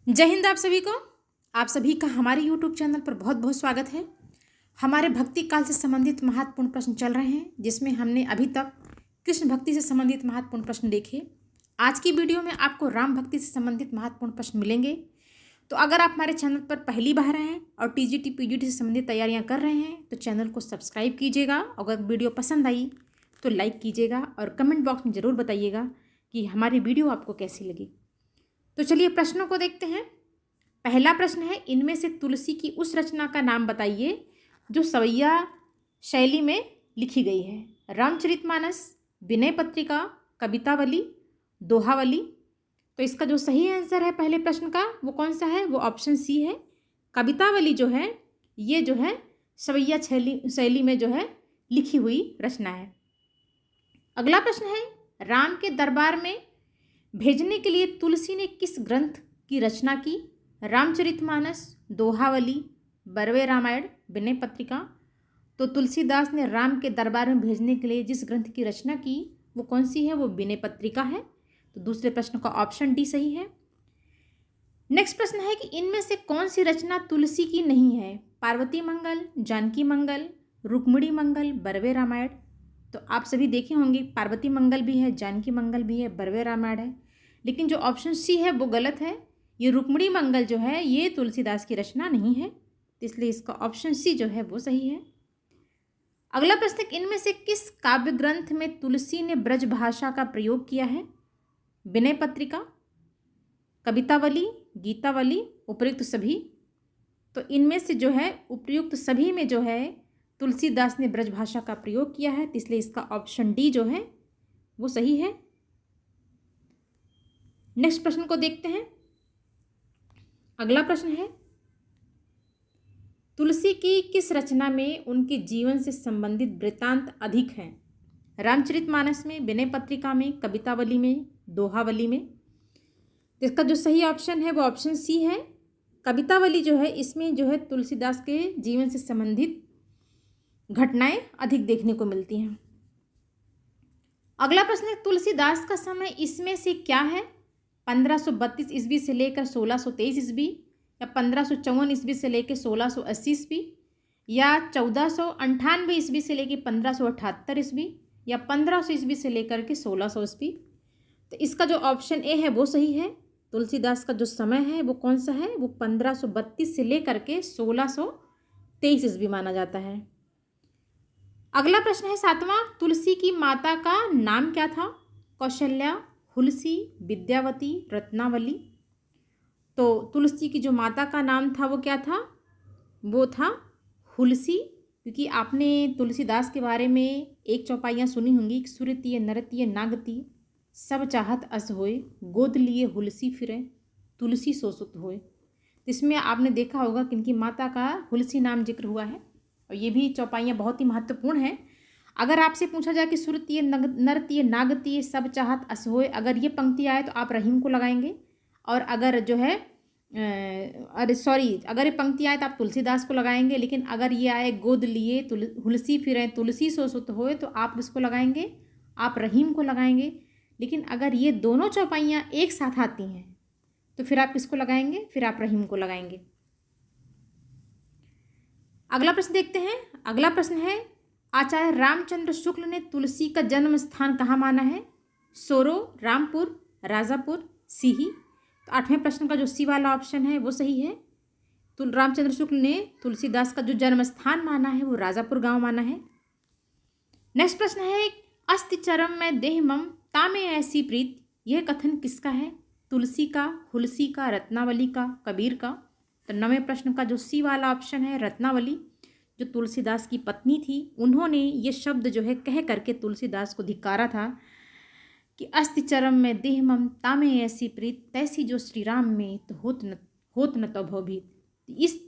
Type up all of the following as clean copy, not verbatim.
जय हिंद। आप सभी का हमारे YouTube चैनल पर बहुत बहुत स्वागत है। हमारे भक्ति काल से संबंधित महत्वपूर्ण प्रश्न चल रहे हैं, जिसमें हमने अभी तक कृष्ण भक्ति से संबंधित महत्वपूर्ण प्रश्न देखे। आज की वीडियो में आपको राम भक्ति से संबंधित महत्वपूर्ण प्रश्न मिलेंगे। तो अगर आप हमारे चैनल पर पहली बार हैं और TGT PGT से संबंधित तैयारियाँ कर रहे हैं तो चैनल को सब्सक्राइब कीजिएगा। अगर वीडियो पसंद आई तो लाइक कीजिएगा और कमेंट बॉक्स में ज़रूर बताइएगा कि हमारी वीडियो आपको कैसी लगी। तो चलिए प्रश्नों को देखते हैं। पहला प्रश्न है, इनमें से तुलसी की उस रचना का नाम बताइए जो सवैया शैली में लिखी गई है। रामचरितमानस, विनय पत्रिका, कवितावली, दोहावली। तो इसका जो सही आंसर है पहले प्रश्न का वो कौन सा है? वो ऑप्शन सी है। कवितावली जो है ये जो है सवैया शैली में जो है लिखी हुई रचना है। अगला प्रश्न है, राम के दरबार में भेजने के लिए तुलसी ने किस ग्रंथ की रचना की? रामचरितमानस, दोहावली, बरवे रामायण, विनय पत्रिका। तो तुलसीदास ने राम के दरबार में भेजने के लिए जिस ग्रंथ की रचना की वो कौन सी है? वो विनय पत्रिका है। तो दूसरे प्रश्न का ऑप्शन डी सही है। नेक्स्ट प्रश्न है कि इनमें से कौन सी रचना तुलसी की नहीं है? पार्वती मंगल, जानकी मंगल, रुक्मिणी मंगल, बरवे रामायण। तो आप सभी देखे होंगे पार्वती मंगल भी है, जानकी मंगल भी है, बरवे रामायण है, लेकिन जो ऑप्शन सी है वो गलत है। ये रुक्मिणी मंगल जो है ये तुलसीदास की रचना नहीं है, इसलिए इसका ऑप्शन सी जो है वो सही है। अगला प्रश्न, इनमें से किस काव्य ग्रंथ में तुलसी ने ब्रज भाषा का प्रयोग किया है? विनय पत्रिका, कवितावली, गीतावली, उपर्युक्त सभी। तो इनमें से जो है उपर्युक्त सभी में जो है तुलसीदास ने ब्रज भाषा का प्रयोग किया है, इसलिए इसका ऑप्शन डी जो है वो सही है। नेक्स्ट प्रश्न को देखते हैं। अगला प्रश्न है, तुलसी की किस रचना में उनके जीवन से संबंधित वृत्तांत अधिक हैं? रामचरितमानस में, विनय पत्रिका में, कवितावली में, दोहावली में। तो इसका जो सही ऑप्शन है वो ऑप्शन सी है। कवितावली जो है इसमें जो है तुलसीदास के जीवन से संबंधित घटनाएं अधिक देखने को मिलती हैं। अगला प्रश्न है, तुलसीदास का समय इसमें से क्या है? 1532 ईस्वी से लेकर 1623 ईस्वी, या 1554 ईस्वी से लेकर 1680 ईस्वी, या 1498 ईस्वी से लेकर 1578 ईस्वी, या 1500 ईस्वी से लेकर के 1600 ईस्वी। तो इसका जो ऑप्शन ए है वो सही है। तुलसीदास का जो समय है वो कौन सा है? वो 1532 से लेकर के 1623 ईस्वी माना जाता है। अगला प्रश्न है सातवां, तुलसी की माता का नाम क्या था? कौशल्या, हुलसी, विद्यावती, रत्नावली। तो तुलसी की जो माता का नाम था वो क्या था? वो था हुलसी, क्योंकि आपने तुलसीदास के बारे में एक चौपाइयाँ सुनी होंगी कि सुरतीय नरतीय नागती सब चाहत अस होए, गोद लिए हुलसी फिरे, तुलसी सोसुत होए। इसमें आपने देखा होगा कि इनकी माता का हुलसी नाम जिक्र हुआ है, और ये भी चौपाइयाँ बहुत ही महत्वपूर्ण हैं। अगर आपसे पूछा जाए कि सुरतीय नरतीय नागतीय सब चाहत अस होए, अगर ये पंक्ति आए तो आप रहीम को लगाएंगे, और अगर जो है अगर ये पंक्ति आए तो आप तुलसीदास को लगाएंगे, लेकिन अगर ये आए गोद लिए हुलसी फिरे तुलसी सोसुत होए तो आप इसको लगाएंगे, आप रहीम को लगाएंगे। लेकिन अगर ये दोनों चौपाइयाँ एक साथ आती हैं तो फिर आप किसको लगाएंगे? फिर आप रहीम को लगाएंगे। अगला प्रश्न देखते हैं। अगला प्रश्न है, आचार्य रामचंद्र शुक्ल ने तुलसी का जन्म स्थान कहाँ माना है? सोरो, रामपुर, राजापुर, सीही। तो आठवें प्रश्न का जो सी वाला ऑप्शन है वो सही है। तो रामचंद्र शुक्ल ने तुलसीदास का जो जन्म स्थान माना है वो राजापुर गांव माना है। नेक्स्ट प्रश्न है, अस्ति चरम में देह मम तामे ऐसी प्रीत, यह कथन किसका है? तुलसी का, हुलसी का, रत्नावली का, कबीर का। तो नवें प्रश्न का जो सी वाला ऑप्शन है रत्नावली, जो तुलसीदास की पत्नी थी, उन्होंने ये शब्द जो है कह करके तुलसीदास को धिक्कारा था कि अस्ति चरम में देह मम तामे ऐसी प्रीत, तैसी जो श्री राम में तो होत न तो भवभीत। इस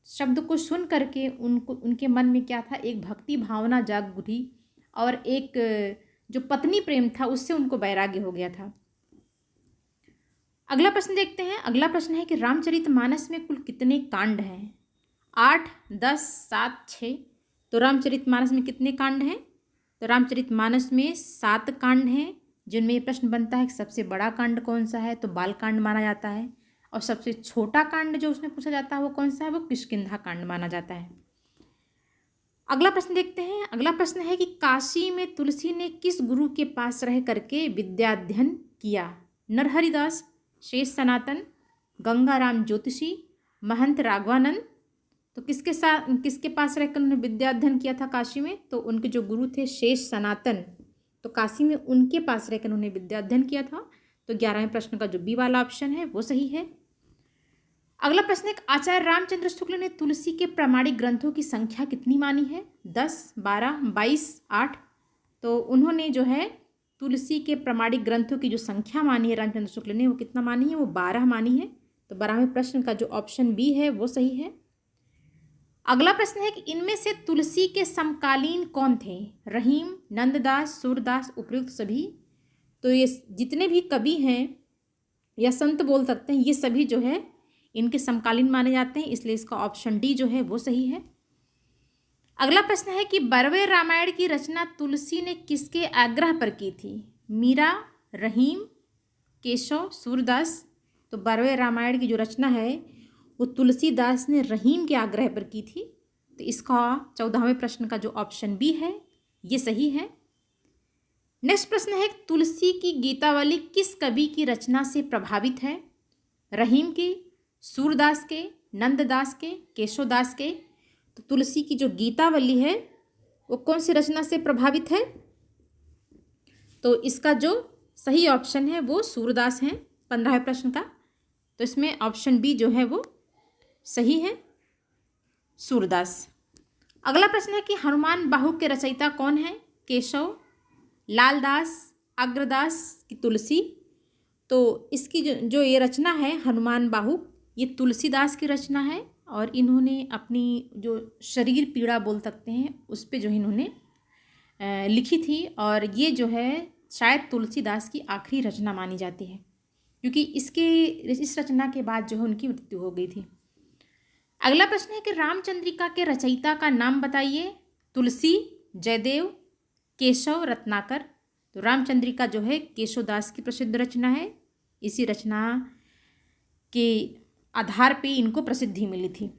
शब्द को सुन करके उनके मन में क्या था? एक भक्ति भावना जाग उठी, और एक जो पत्नी प्रेम था उससे उनको वैराग्य हो गया था। अगला प्रश्न देखते हैं। अगला प्रश्न है कि रामचरितमानस में कुल कितने कांड हैं? 8, 10, 7, 6। तो रामचरितमानस में कितने कांड हैं? तो रामचरितमानस में 7 कांड हैं, जिनमें ये प्रश्न बनता है कि सबसे बड़ा कांड कौन सा है? तो बाल कांड माना जाता है। और सबसे छोटा कांड जो उसमें पूछा जाता है वो कौन सा है, वो किष्किंधा कांड माना जाता है। अगला प्रश्न देखते हैं। अगला प्रश्न है कि काशी में तुलसी ने किस गुरु के पास रह करके विद्याध्ययन किया? नरहरिदास, शेष सनातन, गंगाराम ज्योतिषी, महंत राघवानंद। तो किसके पास रहकर उन्होंने विद्याध्ययन किया था काशी में? तो उनके जो गुरु थे शेष सनातन, तो काशी में उनके पास रहकर उन्होंने विद्याध्ययन किया था। तो 11वें प्रश्न का जो बी वाला ऑप्शन है वो सही है। अगला प्रश्न है आचार्य रामचंद्र शुक्ल ने तुलसी के प्रामाणिक ग्रंथों की संख्या कितनी मानी है? 10, 12, 22, 8। तो उन्होंने जो है तुलसी के प्रामाणिक ग्रंथों की जो संख्या मानी है रामचंद्र शुक्ल ने, वो कितना मानी है? वो 12 मानी है। तो 12वें प्रश्न का जो ऑप्शन बी है वो सही है। अगला प्रश्न है कि इनमें से तुलसी के समकालीन कौन थे? रहीम, नंददास, सूरदास, उपयुक्त सभी। तो ये जितने भी कवि हैं या संत बोल सकते हैं, ये सभी जो है इनके समकालीन माने जाते हैं, इसलिए इसका ऑप्शन डी जो है वो सही है। अगला प्रश्न है कि बरवे रामायण की रचना तुलसी ने किसके आग्रह पर की थी? मीरा, रहीम, केशव, सूरदास। तो बरवे रामायण की जो रचना है वो तुलसीदास ने रहीम के आग्रह पर की थी। तो इसका 14वें प्रश्न का जो ऑप्शन बी है ये सही है। नेक्स्ट प्रश्न है तुलसी की गीतावली किस कवि की रचना से प्रभावित है? रहीम के, सूरदास के, नंददास के, केशवदास के। तो तुलसी की जो गीतावली है वो कौन सी रचना से प्रभावित है? तो इसका जो सही ऑप्शन है वो सूरदास हैं 15वें प्रश्न का। तो इसमें ऑप्शन बी जो है वो सही है, सूरदास। अगला प्रश्न है कि हनुमान बाहु के रचयिता कौन है? केशव, लालदास, अग्रदास की तुलसी। तो इसकी जो ये रचना है हनुमान बाहु, ये तुलसीदास की रचना है और इन्होंने अपनी जो शरीर पीड़ा बोल सकते हैं उस पे जो इन्होंने लिखी थी। और ये जो है शायद तुलसीदास की आखिरी रचना मानी जाती है, क्योंकि इस रचना के बाद जो है उनकी मृत्यु हो गई थी। अगला प्रश्न है कि रामचंद्रिका के रचयिता का नाम बताइए। तुलसी, जयदेव, केशव, रत्नाकर। तो रामचंद्रिका जो है केशवदास की प्रसिद्ध रचना है। इसी रचना के आधार पे इनको प्रसिद्धि मिली थी।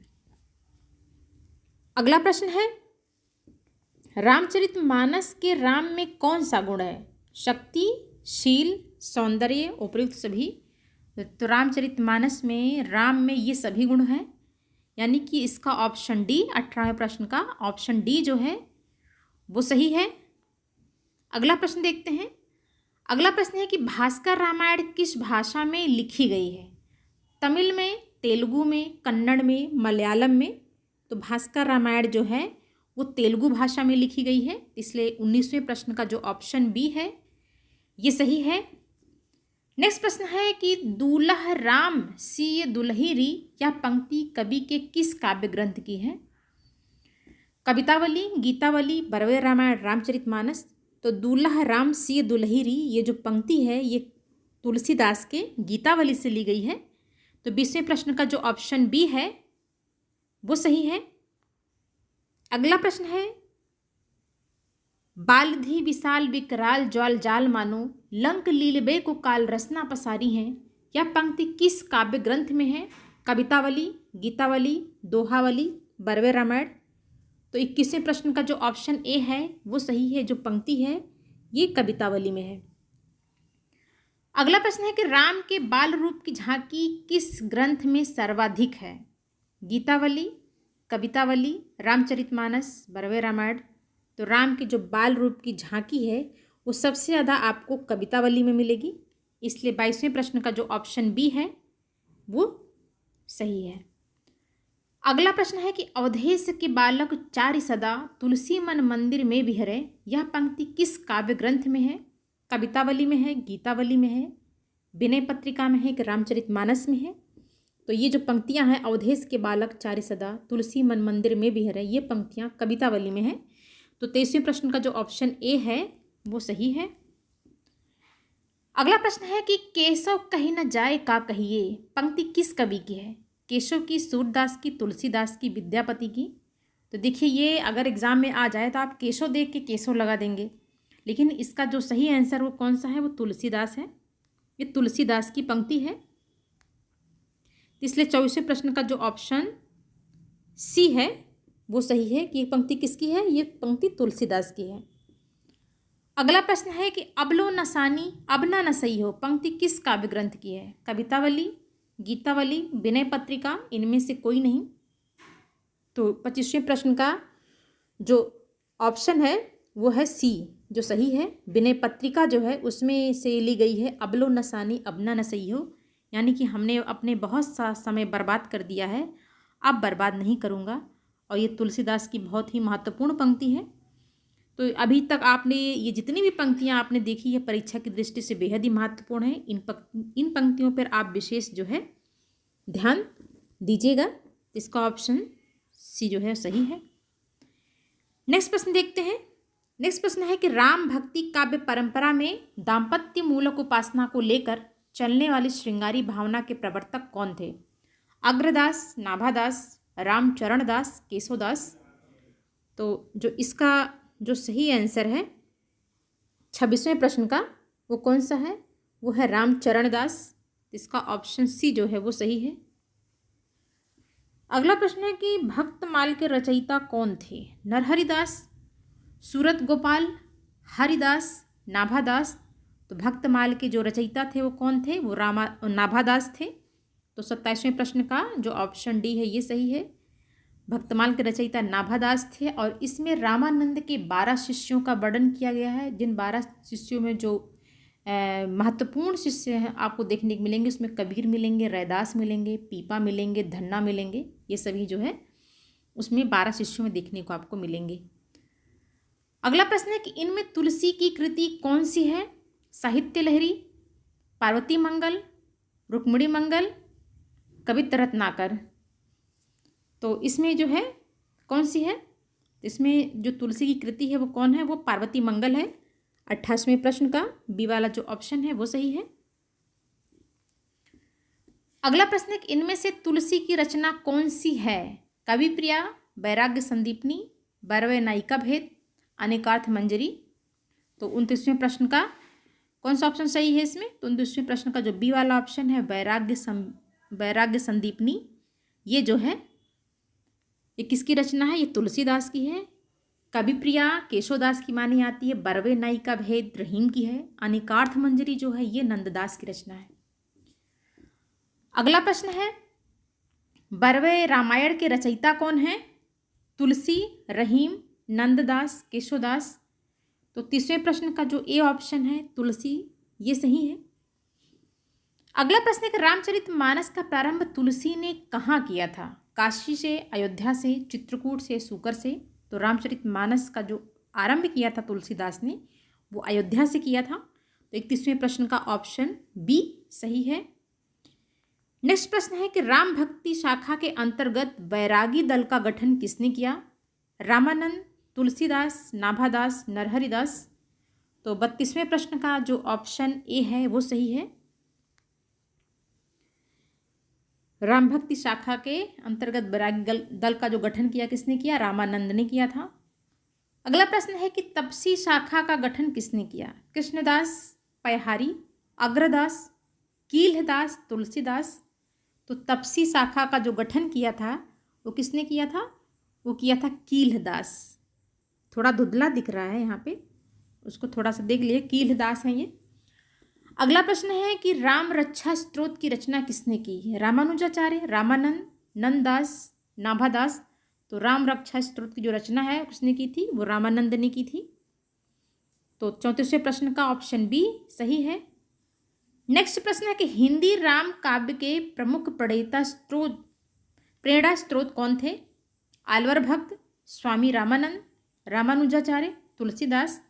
अगला प्रश्न है रामचरितमानस के राम में कौन सा गुण है? शक्ति, शील, सौंदर्य, उपयुक्त सभी। तो रामचरितमानस में राम में ये सभी गुण हैं, यानी कि इसका ऑप्शन डी 18वें प्रश्न का ऑप्शन डी जो है वो सही है। अगला प्रश्न देखते हैं। अगला प्रश्न है कि भास्कर रामायण किस भाषा में लिखी गई है? तमिल में, तेलुगु में, कन्नड़ में, मलयालम में। तो भास्कर रामायण जो है वो तेलुगु भाषा में लिखी गई है, इसलिए 19वें प्रश्न का जो ऑप्शन बी है ये सही है। नेक्स्ट प्रश्न है कि दूल्हा राम सिय दुल्हिरी या पंक्ति कवि के किस काव्य ग्रंथ की है? कवितावली, गीतावली, बरवे रामायण, रामचरितमानस। तो दूल्हा राम सिय दुल्हिरी ये जो पंक्ति है ये तुलसीदास के गीतावली से ली गई है। तो 20वें प्रश्न का जो ऑप्शन बी है वो सही है। अगला प्रश्न है बालधि विशाल विकराल ज्वाल जाल मानो लंक लीलबे को काल रसना पसारी हैं, यह पंक्ति किस काव्य ग्रंथ में है? कवितावली, गीतावली, दोहावली, बरवे रामायण। तो 21वें प्रश्न का जो ऑप्शन ए है वो सही है, जो पंक्ति है ये कवितावली में है। अगला प्रश्न है कि राम के बाल रूप की झांकी किस ग्रंथ में सर्वाधिक है? गीतावली, कवितावली, रामचरितमानस, बरवे रामायण। तो राम के जो बाल रूप की झांकी है वो सबसे ज़्यादा आपको कवितावली में मिलेगी, इसलिए 22वें प्रश्न का जो ऑप्शन बी है वो सही है। अगला प्रश्न है कि अवधेश के बालक चारि सदा तुलसी मन मंदिर में बिहरे, यह पंक्ति किस काव्य ग्रंथ में है? कवितावली में है, गीतावली में है, विनय पत्रिका में है कि रामचरितमानस में है? तो ये जो पंक्तियां हैं अवधेश के बालक चारि सदा तुलसी मन मंदिर में बिहरे, ये पंक्तियां कवितावली में हैं। तो 23वें प्रश्न का जो ऑप्शन ए है वो सही है। अगला प्रश्न है कि केशव कहीं न जाए का कहिए, पंक्ति किस कवि की है? केशव की, सूरदास की, तुलसीदास की, विद्यापति की। तो देखिए ये अगर एग्जाम में आ जाए तो आप केशव देख के केशव लगा देंगे, लेकिन इसका जो सही आंसर वो कौन सा है? वो तुलसीदास है। ये तुलसीदास की पंक्ति है। इसलिए 24वें प्रश्न का जो ऑप्शन सी है वो सही है कि ये पंक्ति किसकी है, ये पंक्ति तुलसीदास की है। अगला प्रश्न है कि अबलो नसानी अब ना नसई हो पंक्ति किस काव्य ग्रंथ की है? कवितावली, गीतावली, विनय पत्रिका, इनमें से कोई नहीं। तो 25वें प्रश्न का जो ऑप्शन है वो है सी जो सही है। विनय पत्रिका जो है उसमें से ली गई है अबलो नसानी अब ना नसई हो, यानी कि हमने अपने बहुत सा समय बर्बाद कर दिया है, अब बर्बाद नहीं करूँगा। और ये तुलसीदास की बहुत ही महत्वपूर्ण पंक्ति है। तो अभी तक आपने ये जितनी भी पंक्तियाँ आपने देखी है परीक्षा की दृष्टि से बेहद ही महत्वपूर्ण है। इन पंक्तियों पर आप विशेष जो है ध्यान दीजिएगा। इसका ऑप्शन सी जो है सही है। नेक्स्ट प्रश्न देखते हैं। नेक्स्ट प्रश्न है कि राम भक्ति काव्य परंपरा में दाम्पत्य मूलक उपासना को लेकर चलने वाली श्रृंगारी भावना के प्रवर्तक कौन थे? अग्रदास, नाभादास, रामचरण दास, केशवदास। तो जो इसका जो सही आंसर है 26वें प्रश्न का वो कौन सा है? वो है रामचरण दास। इसका ऑप्शन सी जो है वो सही है। अगला प्रश्न है कि भक्तमाल के रचयिता कौन थे? नरहरिदास, सूरत गोपाल, हरिदास, नाभादास। तो भक्तमाल के जो रचयिता थे वो कौन थे? वो नाभादास थे। तो 27वें प्रश्न का जो ऑप्शन डी है ये सही है। भक्तमाल के रचयिता नाभादास थे और इसमें रामानंद के 12 शिष्यों का वर्णन किया गया है। जिन 12 शिष्यों में जो महत्वपूर्ण शिष्य हैं आपको देखने को मिलेंगे, उसमें कबीर मिलेंगे, रैदास मिलेंगे, पीपा मिलेंगे, धन्ना मिलेंगे। ये सभी जो है उसमें 12 शिष्यों में देखने को आपको मिलेंगे। अगला प्रश्न है कि इनमें तुलसी की कृति कौन सी है? साहित्य लहरी, पार्वती मंगल, रुक्मिणी मंगल, कवित्त रत्नाकर। तो इसमें जो है कौन सी है? इसमें जो तुलसी की कृति है वो कौन है? वो पार्वती मंगल है। 28वें प्रश्न का बी वाला जो ऑप्शन है वो सही है। अगला प्रश्न है कि इनमें से तुलसी की रचना कौन सी है? कविप्रिया, वैराग्य संदीपनी, भैरव नायिका भेद, अनेकार्थ मंजरी। तो 29वें प्रश्न का कौन सा ऑप्शन सही है इसमें? तो 29वें प्रश्न का जो बी वाला ऑप्शन है वैराग्य संदीपनी, ये जो है ये किसकी रचना है? ये तुलसीदास की है। कविप्रिया केशवदास की मानी आती है। बरवे नायिका भेद रहीम की है। अनेकार्थ मंजरी जो है ये नंददास की रचना है। अगला प्रश्न है बरवे रामायण के रचयिता कौन है? तुलसी, रहीम, नंददास, केशवदास। तो 30वें प्रश्न का जो ए ऑप्शन है तुलसी, ये सही है। अगला प्रश्न है कि रामचरितमानस का प्रारंभ तुलसी ने कहाँ किया था? काशी से, अयोध्या से, चित्रकूट से, सूकर से। तो रामचरितमानस का जो आरंभ किया था तुलसीदास ने वो अयोध्या से किया था। तो 31वें प्रश्न का ऑप्शन बी सही है। नेक्स्ट प्रश्न है कि राम भक्ति शाखा के अंतर्गत बैरागी दल का गठन किसने किया? रामानंद, तुलसीदास, नाभादास, नरहरिदास। तो 32वें प्रश्न का जो ऑप्शन ए है वो सही है। राम भक्ति शाखा के अंतर्गत बैरागी दल का जो गठन किया किसने किया? रामानंद ने किया था। अगला प्रश्न है कि तपसी शाखा का गठन किसने किया? कृष्णदास, पयहारी, अग्रदास, कीलदास, तुलसीदास। तो तपसी शाखा का जो गठन किया था वो किसने किया था? वो किया था कीलदास। थोड़ा धुंधला दिख रहा है यहाँ पे, उसको थोड़ा सा देख लिए, कीलदास हैं ये। अगला प्रश्न है कि राम रक्षा स्तोत्र की रचना किसने की? रामानुजाचार्य, रामानंद, नंददास, नाभादास। तो राम रक्षा स्तोत्र की जो रचना है किसने की थी? वो रामानंद ने की थी। तो 34वें प्रश्न का ऑप्शन बी सही है। नेक्स्ट प्रश्न है कि हिंदी राम काव्य के प्रमुख प्रेरणा स्त्रोत कौन थे? आल्वर भक्त, स्वामी रामानंद, रामानुजाचार्य, तुलसीदास।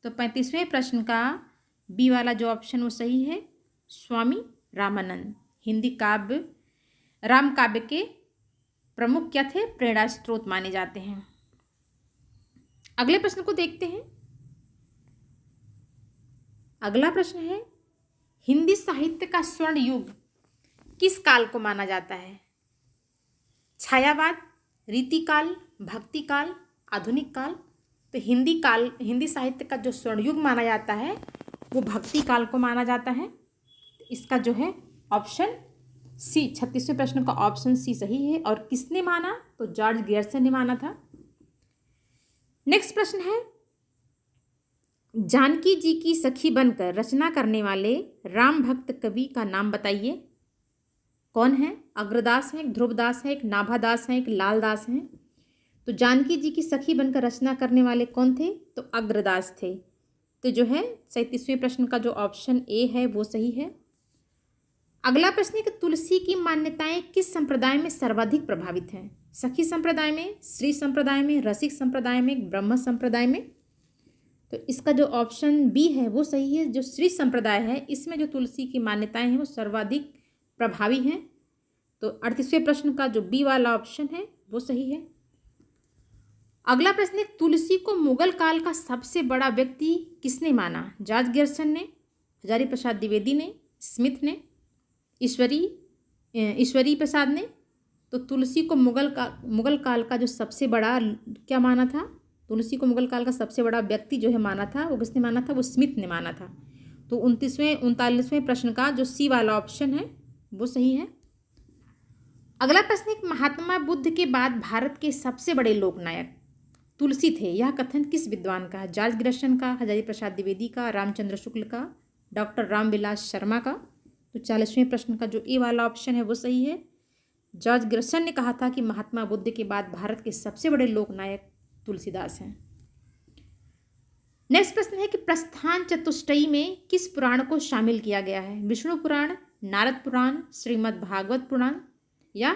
तो 35वें प्रश्न का बी वाला जो ऑप्शन वो सही है, स्वामी रामानंद। हिंदी काव्य राम काव्य के प्रमुख क्या थे? प्रेरणा स्त्रोत माने जाते हैं। अगले प्रश्न को देखते हैं। अगला प्रश्न है हिंदी साहित्य का स्वर्ण युग किस काल को माना जाता है? छायावाद, रीतिकाल, भक्ति काल, आधुनिक काल। तो हिंदी साहित्य का जो स्वर्ण युग माना जाता है वो भक्ति काल को माना जाता है। इसका जो है ऑप्शन सी, 36वें प्रश्न का ऑप्शन सी सही है। और किसने माना? तो जॉर्ज गियर्सन ने माना था। नेक्स्ट प्रश्न है, जानकी जी की सखी बनकर रचना करने वाले राम भक्त कवि का नाम बताइए। कौन है? अग्रदास है, एक ध्रुवदास है, एक नाभादास है, एक लालदास है। तो जानकी जी की सखी बनकर रचना करने वाले कौन थे? तो अग्रदास थे। तो जो है 37वें प्रश्न का जो ऑप्शन ए है वो सही है। अगला प्रश्न है कि तुलसी की मान्यताएं किस संप्रदाय में सर्वाधिक प्रभावित हैं? सखी संप्रदाय में, श्री संप्रदाय में, रसिक संप्रदाय में, ब्रह्म संप्रदाय में? तो इसका जो ऑप्शन बी है वो सही है। जो श्री संप्रदाय है इसमें जो तुलसी की मान्यताएं हैं वो सर्वाधिक प्रभावी हैं। तो 38वें प्रश्न का जो बी वाला ऑप्शन है वो सही है। अगला प्रश्न है, तुलसी को मुगल काल का सबसे बड़ा व्यक्ति किसने माना? जॉर्ज गियर्सन ने, हजारी प्रसाद द्विवेदी ने, स्मिथ ने, ईश्वरी प्रसाद ने? तो तुलसी को मुगल काल का जो सबसे बड़ा क्या माना था? तुलसी को मुगल काल का सबसे बड़ा व्यक्ति जो है माना था, वो किसने माना था? वो स्मिथ ने माना था। तो 39वें प्रश्न का जो सी वाला ऑप्शन है वो सही है। अगला प्रश्न है, महात्मा बुद्ध के बाद भारत के सबसे बड़े लोकनायक तुलसी थे, यह कथन किस विद्वान का है? जॉर्ज गियर्सन का, हजारी प्रसाद द्विवेदी का, रामचंद्र शुक्ल का, डॉक्टर रामविलास शर्मा का? तो 40वें प्रश्न का जो ए वाला ऑप्शन है वो सही है। जॉर्ज गियर्सन ने कहा था कि महात्मा बुद्ध के बाद भारत के सबसे बड़े लोकनायक तुलसीदास हैं। नेक्स्ट प्रश्न है कि प्रस्थान चतुष्टयी में किस पुराण को शामिल किया गया है? विष्णु पुराण, नारद पुराण, श्रीमद् भागवत पुराण या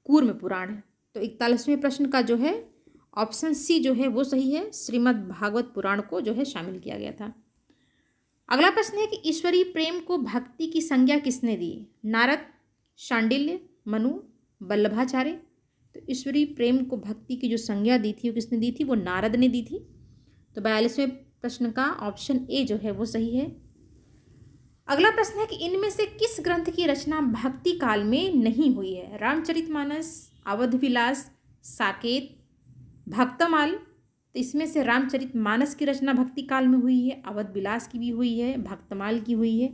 कूर्म पुराण? तो 41वें प्रश्न का जो है ऑप्शन सी जो है वो सही है। श्रीमद् भागवत पुराण को जो है शामिल किया गया था। अगला प्रश्न है कि ईश्वरीय प्रेम को भक्ति की संज्ञा किसने दी? नारद, शांडिल्य, मनु, वल्लभाचार्य? तो ईश्वरीय प्रेम को भक्ति की जो संज्ञा दी थी वो किसने दी थी? वो नारद ने दी थी। तो 42वें प्रश्न का ऑप्शन ए जो है वो सही है। अगला प्रश्न है कि इनमें से किस ग्रंथ की रचना भक्ति काल में नहीं हुई है? रामचरितमानस, अवध विलास, साकेत, भक्तमाल? तो इसमें से रामचरितमानस की रचना भक्ति काल में हुई है, अवध विलास की भी हुई है, भक्तमाल की हुई है,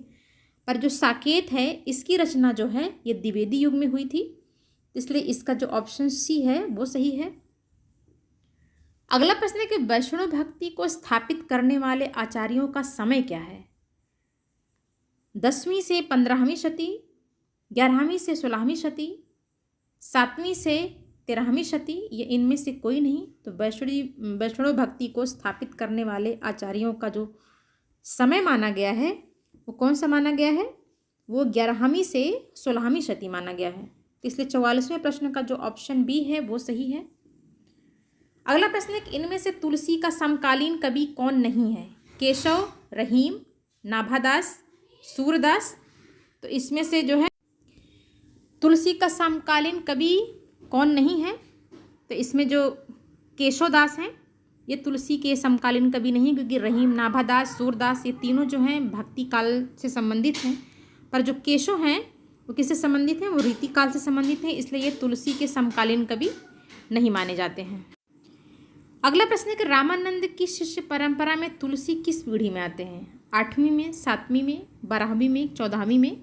पर जो साकेत है इसकी रचना जो है ये द्विवेदी युग में हुई थी, इसलिए इसका जो ऑप्शन सी है वो सही है। अगला प्रश्न है कि वैष्णव भक्ति को स्थापित करने वाले आचार्यों का समय क्या है? 10वीं से 15वीं शती, 11वीं से 16वीं शती, 7वीं से 13वीं शती, ये इनमें से कोई नहीं। तो वैष्णव भक्ति को स्थापित करने वाले आचार्यों का जो समय माना गया है वो कौन सा माना गया है? वो 11वीं से 16वीं शती माना गया है। इसलिए 44वें प्रश्न का जो ऑप्शन बी है वो सही है। अगला प्रश्न है कि इनमें से तुलसी का समकालीन कवि कौन नहीं है? केशव, रहीम, नाभादास, सूरदास? तो इसमें से जो है तुलसी का समकालीन कवि कौन नहीं है? तो इसमें जो केशवदास हैं ये तुलसी के समकालीन कवि नहीं, क्योंकि रहीम, नाभादास, सूरदास ये तीनों जो हैं भक्ति काल से संबंधित हैं, पर जो केशव हैं वो किससे संबंधित हैं? वो रीति काल से संबंधित हैं, इसलिए ये तुलसी के समकालीन कवि नहीं माने जाते हैं। अगला प्रश्न है कि रामानंद की शिष्य परंपरा में तुलसी किस पीढ़ी में आते हैं? 8वीं में, 7वीं में, 12वीं में, 14वीं में?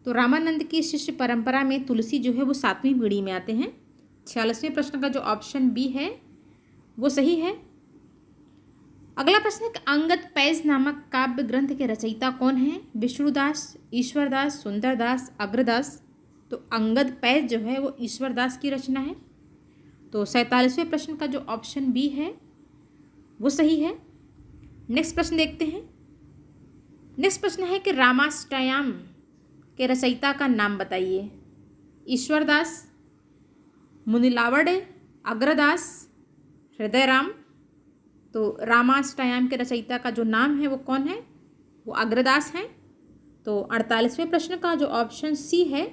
तो रामानंद की शिष्य परंपरा में तुलसी जो है वो 7वीं पीढ़ी में आते हैं। 46वें प्रश्न का जो ऑप्शन बी है वो सही है। अगला प्रश्न है कि अंगद पैज नामक काव्य ग्रंथ के रचयिता कौन है? विष्णुदास, ईश्वरदास, सुंदरदास, अग्रदास? तो अंगद पैज जो है वो ईश्वरदास की रचना है। तो 47वें प्रश्न का जो ऑप्शन बी है वो सही है। नेक्स्ट प्रश्न देखते हैं। नेक्स्ट प्रश्न है कि रामाष्टयाम के रचयिता का नाम बताइए। ईश्वरदास, मुनिलावड़, अग्रदास, हृदयराम? तो रामाष्टयाम के रचयिता का जो नाम है वो कौन है? वो अग्रदास हैं। तो 48वें प्रश्न का जो ऑप्शन सी है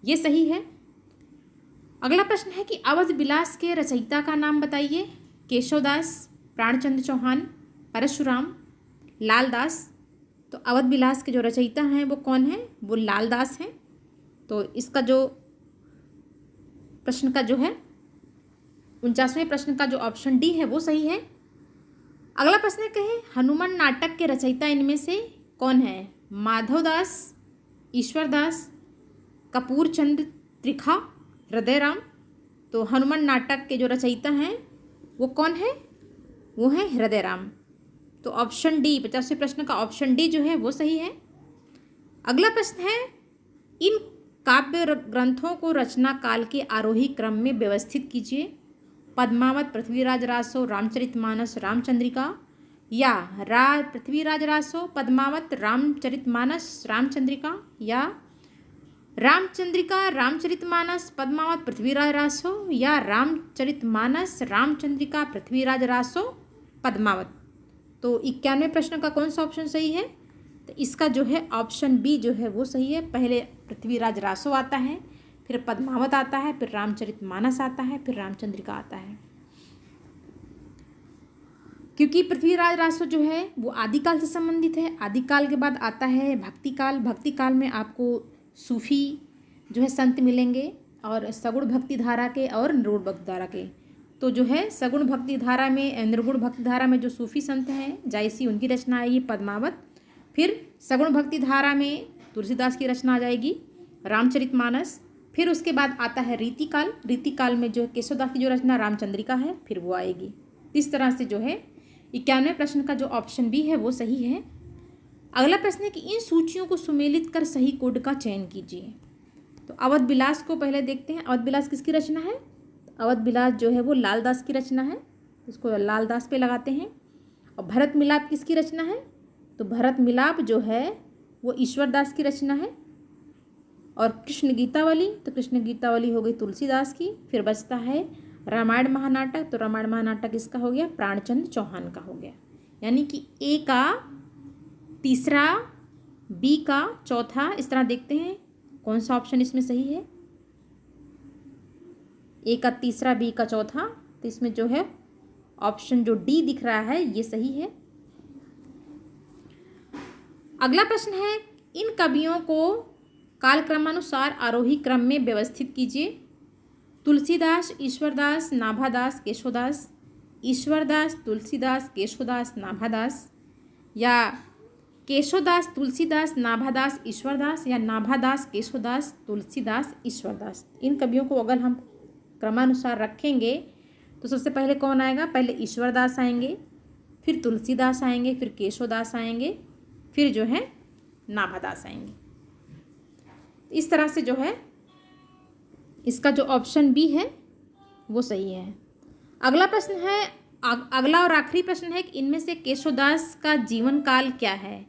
ये सही है। अगला प्रश्न है कि अवध विलास के रचयिता का नाम बताइए। केशवदास, प्राणचंद्र चौहान, परशुराम, लालदास? तो अवध विलास के जो रचयिता हैं वो कौन है? वो लालदास हैं। तो इसका जो प्रश्न का जो है 49वें प्रश्न का जो ऑप्शन डी है वो सही है। अगला प्रश्न है कहें हनुमान नाटक के रचयिता इनमें से कौन है? माधवदास, ईश्वरदास, कपूर चंद त्रिखा, हृदय राम। तो हनुमान नाटक के जो रचयिता हैं वो कौन है? वो है हृदय राम। तो ऑप्शन डी, 50वें प्रश्न का ऑप्शन डी जो है वो सही है। अगला प्रश्न है, इन काव्य ग्रंथों को रचना काल के आरोही क्रम में व्यवस्थित कीजिए। पद्मावत, पृथ्वीराज रासो, रामचरितमानस, रामचंद्रिका, या पृथ्वीराज रासो, पद्मावत, रामचरितमानस, रामचंद्रिका, या रामचंद्रिका, रामचरितमानस, पद्मावत, पृथ्वीराज रासो, या रामचरितमानस, रामचंद्रिका, पृथ्वीराज रासो, पद्मावत। तो 91वें प्रश्न का कौन सा ऑप्शन सही है? तो इसका जो है ऑप्शन बी जो है वो सही है। पहले पृथ्वीराज रासो आता है, फिर पद्मावत आता है, फिर रामचरितमानस आता है, फिर रामचंद्रिका आता है। क्योंकि पृथ्वीराज रासो जो है वो आदिकाल से संबंधित है। आदिकाल के बाद आता है भक्तिकाल। भक्तिकाल में आपको सूफी जो है संत मिलेंगे, और सगुण भक्ति धारा के और निर्गुण भक्ति धारा के। तो जो है सगुण भक्ति धारा में, निर्गुण भक्ति धारा में जो सूफी संत हैं जायसी, उनकी रचना आएगी पद्मावत। फिर सगुण भक्ति धारा में तुलसीदास की रचना आ जाएगी रामचरितमानस। फिर उसके बाद आता है रीतिकाल। रीतिकाल में जो है केशवदास की जो रचना रामचंद्रिका है, फिर वो आएगी। इस तरह से जो है 91वें प्रश्न का जो ऑप्शन बी है वो सही है। अगला प्रश्न है कि इन सूचियों को सुमेलित कर सही कोड का चयन कीजिए। तो अवध विलास को पहले देखते हैं। अवध विलास किसकी रचना है? अवध विलास जो है वो लालदास की रचना है, इसको लालदास पे लगाते हैं। और भरत मिलाप किसकी रचना है? तो भरत मिलाप जो है वो ईश्वरदास की रचना है। और कृष्ण गीतावली, तो कृष्ण गीतावली हो गई तुलसीदास की। फिर बचता है रामायण महानाटक। तो रामायण महानाटक इसका हो गया प्राणचंद चौहान का हो गया। यानी कि ए का तीसरा, बी का चौथा, इस तरह देखते हैं कौन सा ऑप्शन इसमें सही है। ए का तीसरा, बी का चौथा, तो इसमें जो है ऑप्शन जो डी दिख रहा है ये सही है। अगला प्रश्न है, इन कवियों को कालक्रमानुसार आरोही क्रम में व्यवस्थित कीजिए। तुलसीदास, ईश्वरदास, नाभादास, केशवदास। ईश्वरदास, तुलसीदास, केशवदास, नाभादास, या केशवदास, तुलसीदास, नाभादास, ईश्वरदास, या नाभादास, केशवदास, तुलसीदास, ईश्वरदास। इन कवियों को अगर हम क्रमानुसार रखेंगे तो सबसे पहले कौन आएगा? पहले ईश्वरदास आएंगे, फिर तुलसीदास आएंगे, फिर केशवदास आएंगे, फिर जो है नाभादास आएंगे। इस तरह से जो है इसका जो ऑप्शन बी है वो सही है। अगला प्रश्न है, अगला और आखिरी प्रश्न है कि इनमें से केशवदास का जीवन काल क्या है?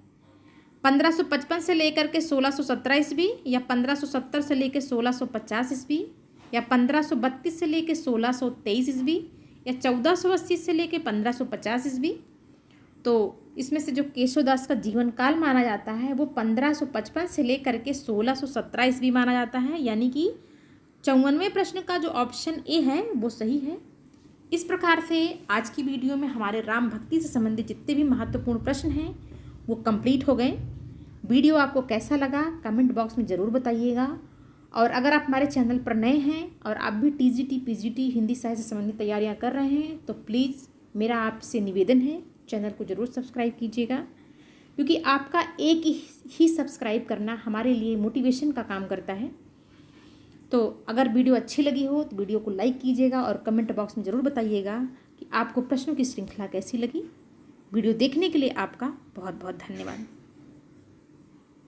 1555 से लेकर के 1617 ईस्वी, या 1570 से लेकर 1650 ईस्वी, या 1532 से लेकर 1623 ईस्वी, या 1480 से लेकर 1550 ईस्वी। तो इसमें से जो केशवदास का जीवन काल माना जाता है वो 1555 से लेकर के 1617 ईस्वी माना जाता है। यानी कि 54वें प्रश्न का जो ऑप्शन ए है वो सही है। इस प्रकार से आज की वीडियो में हमारे राम भक्ति से संबंधित जितने भी महत्वपूर्ण प्रश्न हैं वो कंप्लीट हो गए। वीडियो आपको कैसा लगा कमेंट बॉक्स में ज़रूर बताइएगा। और अगर आप हमारे चैनल पर नए हैं और आप भी टीजीटी, पीजीटी, हिंदी साहित्य से संबंधित तैयारियां कर रहे हैं तो प्लीज़ मेरा आपसे निवेदन है चैनल को ज़रूर सब्सक्राइब कीजिएगा, क्योंकि आपका एक ही सब्सक्राइब करना हमारे लिए मोटिवेशन का काम करता है। तो अगर वीडियो अच्छी लगी हो तो वीडियो को लाइक कीजिएगा और कमेंट बॉक्स में ज़रूर बताइएगा कि आपको प्रश्नों की श्रृंखला कैसी लगी। वीडियो देखने के लिए आपका बहुत बहुत धन्यवाद।